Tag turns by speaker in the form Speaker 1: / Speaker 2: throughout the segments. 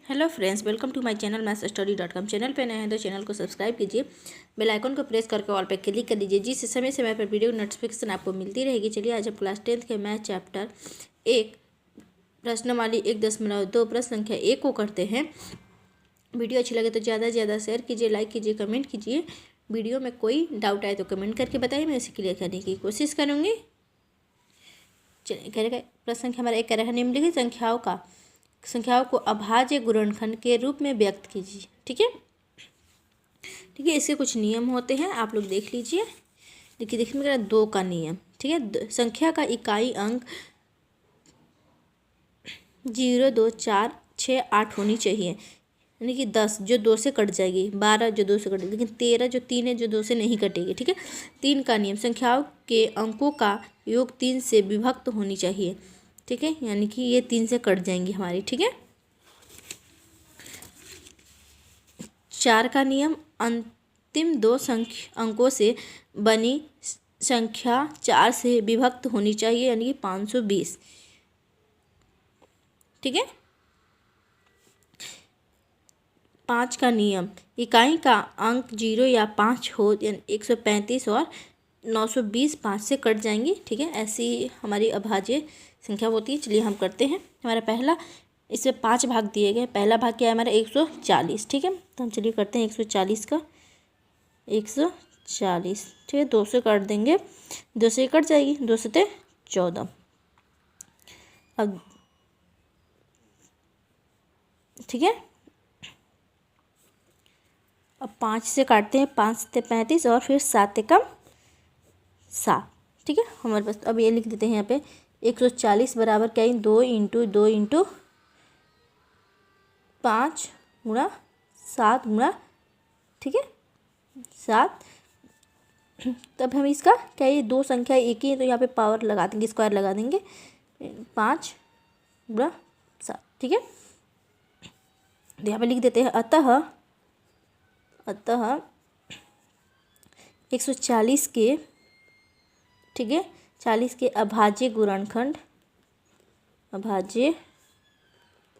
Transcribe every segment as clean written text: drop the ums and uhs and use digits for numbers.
Speaker 1: Hello friends, welcome to my channel mathsstudy.com। Channel पे नए हैं तो चैनल को सब्सक्राइब कीजिए, बेल आइकन को प्रेस करके ऑल पे क्लिक कर दीजिए, जिससे समय समय पर वीडियो नोटिफिकेशन आपको मिलती रहेगी। चलिए आज हम क्लास 10th के मैथ चैप्टर 1 प्रश्नमाली 1.2 प्रश्न संख्या 1 को करते हैं। वीडियो अच्छी लगे तो ज़्यादा से ज़्यादा शेयर कीजिए, लाइक कीजिए, कमेंट कीजिए। वीडियो में कोई डाउट आए तो कमेंट करके बताइए, मैं इसे क्लियर करने की कोशिश करूँगी। चलिए करेगा प्रश्न संख्या हमारा 1 कह रहा है, निम्नलिखित संख्याओं को अभाज्य गुणनखंड के रूप में व्यक्त कीजिए। ठीक है, इसके कुछ नियम होते हैं, आप लोग देख लीजिए। देखिए मेरा 2 का नियम। ठीक है, संख्या का इकाई अंक 0, 2, 4, 6, 8 होनी चाहिए। यानी कि 10 जो 2 से कट जाएगी, 12 जो 2 से कटेगी, लेकिन 13 जो 3 है जो 2 से नहीं कटेगी। ठीक है, 3 का नियम, संख्याओं के अंकों का योग 3 से विभक्त होनी चाहिए। ठीक है, यानी कि ये 3 से कट जाएंगी हमारी। ठीक है, 4 का नियम, अंतिम 2 अंकों से बनी संख्या 4 से विभक्त होनी चाहिए, यानी कि 520। ठीक है, 5 का नियम, इकाई का अंक 0 या 5 हो, यानी 135 और 920 5 से कट जाएंगी। ठीक है, ऐसी हमारी अभाज्य संख्या होती है। चलिए हम करते हैं। हमारा पहला, इसमें 5 भाग दिए गए। पहला भाग क्या है हमारा 140। ठीक है, तो हम चलिए करते हैं 140 का 140। ठीक है, 2 से काट देंगे, 2 से कट जाएगी, 2 से 14। अब ठीक है, अब 5 से काटते हैं, 5 से 35 और फिर 7 एकम 7। ठीक है, हमारे पास अब ये लिख देते हैं यहाँ पे 140 बराबर क्या है, 2 इंटू 2 इंटू 5 गुणा 7 गुणा, ठीक है 7। तब हम इसका क्या, ये 2 संख्या एक ही है तो यहाँ पे पावर लगा देंगे, स्क्वायर लगा देंगे, 5 गुणा 7। ठीक है, तो यहाँ पे लिख देते हैं अतः 140 के, ठीक है 40 के अभाज्य गुणनखंड, अभाज्य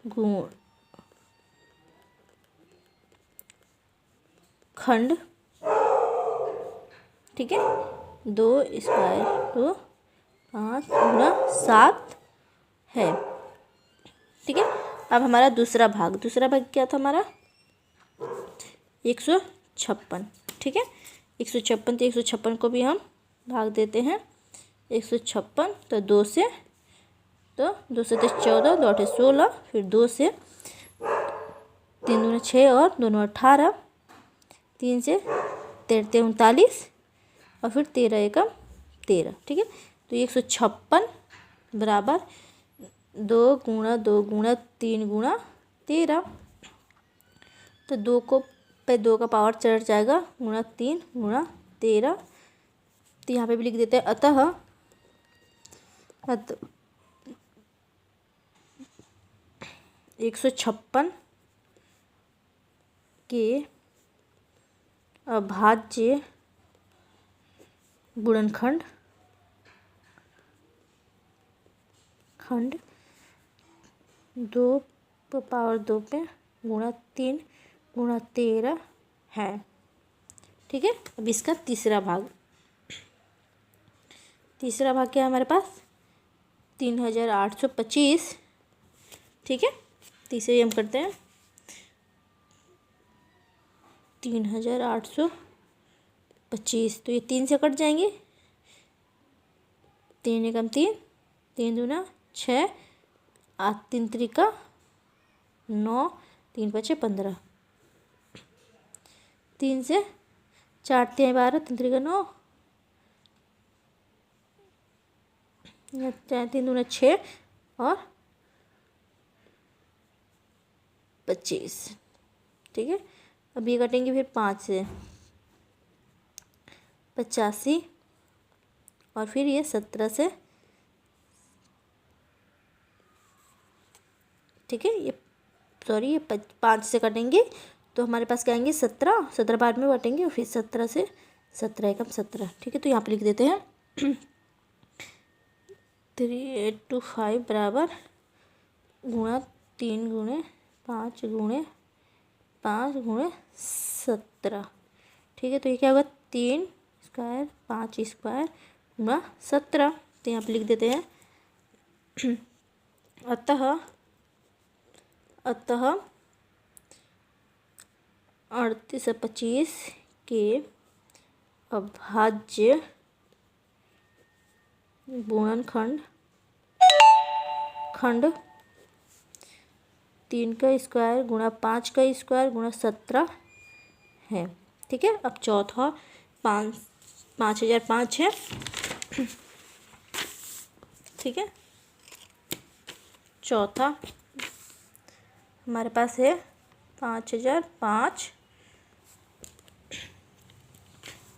Speaker 1: गुणनखंड, ठीक है 2 स्क्वायर तो 5 गुणा 7 है। ठीक है, अब हमारा दूसरा भाग क्या था हमारा 156। ठीक है, 156, तो 156 को भी हम भाग देते हैं 156, तो 2 से 14, 2 8 16, फिर 2 से 3 दूना 6 और 2 9 18, 3 से 13 39 और फिर 13 एकम 13। ठीक है, तो 156 बराबर 2 गुणा 2 गुणा 3 गुणा 13, तो 2 का पावर चढ़ जाएगा, गुणा 3 गुणा 13। तो यहाँ पे भी लिख देते हैं अतः 156 के अभाज्य गुणनखंड 2 पावर 2 पे गुणा 3 गुणा 13 है। ठीक है, अब इसका तीसरा भाग क्या है हमारे पास 3825। ठीक है, तीसरे हम करते हैं 3825, तो ये 3 से कट जाएंगे, 3 एकम 3, 3 दूना 6, 8 3 त्रिका 9, 3 5 15, 3 से 4 3 12, 3 त्रिका 9, 3 दूना 6 और 25। ठीक है, अब ये कटेंगे फिर 5 से 85 और फिर ये 17 से, ठीक है ये 5 से कटेंगे तो हमारे पास क्या आएंगे 17 पार्ट में बटेंगे और फिर 17 से 17 एकम 17। ठीक है, तो यहाँ पे लिख देते हैं 3825 बराबर गुणा 3 गुणे 5 5×5×17। ठीक है, तो ये क्या होगा 3 स्क्वायर 5 स्क्वायर गुणा 17। तो यहाँ पे लिख देते हैं अतः 38/25 के अभाज्य गुणनखंड 3 का स्क्वायर गुणा 5 का स्क्वायर गुणा 17 है। ठीक है, अब चौथा 5005 है। ठीक है, चौथा हमारे पास है 5005।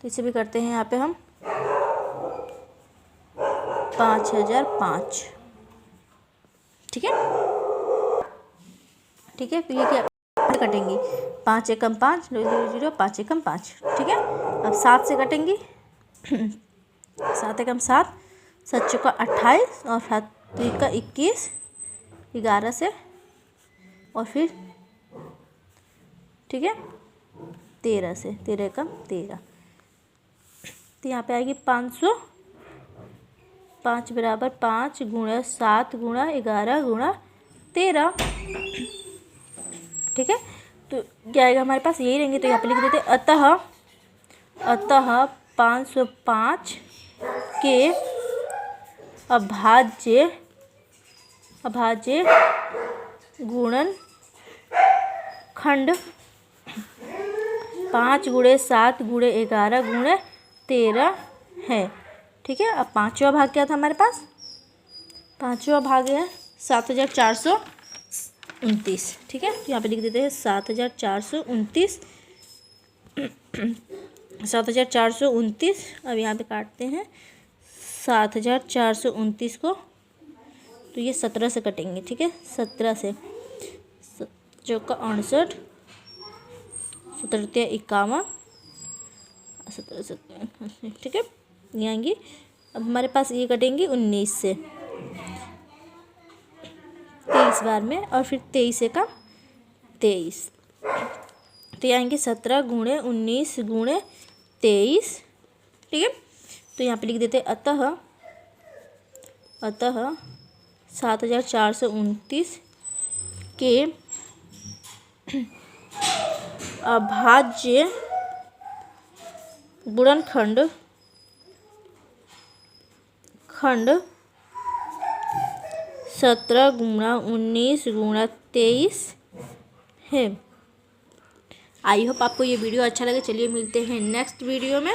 Speaker 1: तो इसे भी करते हैं यहाँ पे हम 5005। ठीक है, ठीक है, तो ये क्या कटेंगी 5 एकम 5 0 5 एकम 5। ठीक है, अब 7 से कटेंगी 7 एकम 7 7 चौका 28 और 7 का 21 11 से और फिर ठीक है 13 से 13 एकम 13। तो यहाँ पे आएगी 500। 5 बराबर 5 गुणा 7 गुणा 11 गुणा 13। ठीक है, तो क्या आएगा हमारे पास यही रहेंगे। तो यहाँ पे लिख देते अतः 505 के अभाज्य गुणनखंड 5 × 7 × 11 × 13 है। ठीक है, अब पाँचवा भाग क्या था हमारे पास? पाँचवा भाग है 7429। ठीक है, तो यहाँ पे लिख देते हैं 7429 7429। अब यहाँ पे काटते हैं 7429 को, तो ये 17 से कटेंगे। ठीक है, 17 से 7 68 17 51 17। ठीक है, ये आएंगी। अब हमारे पास ये कटेंगी 19 से 23 बार में और फिर 23 का 23। तो ये आएंगे 17 गुणे 19 गुणे 23। ठीक है, तो यहाँ पे लिख देते हैं अतः 7429 के अभाज्य गुणनखंड 17 गुणा 19 गुणा 23 है। आई होप आपको ये वीडियो अच्छा लगे। चलिए मिलते हैं नेक्स्ट वीडियो में।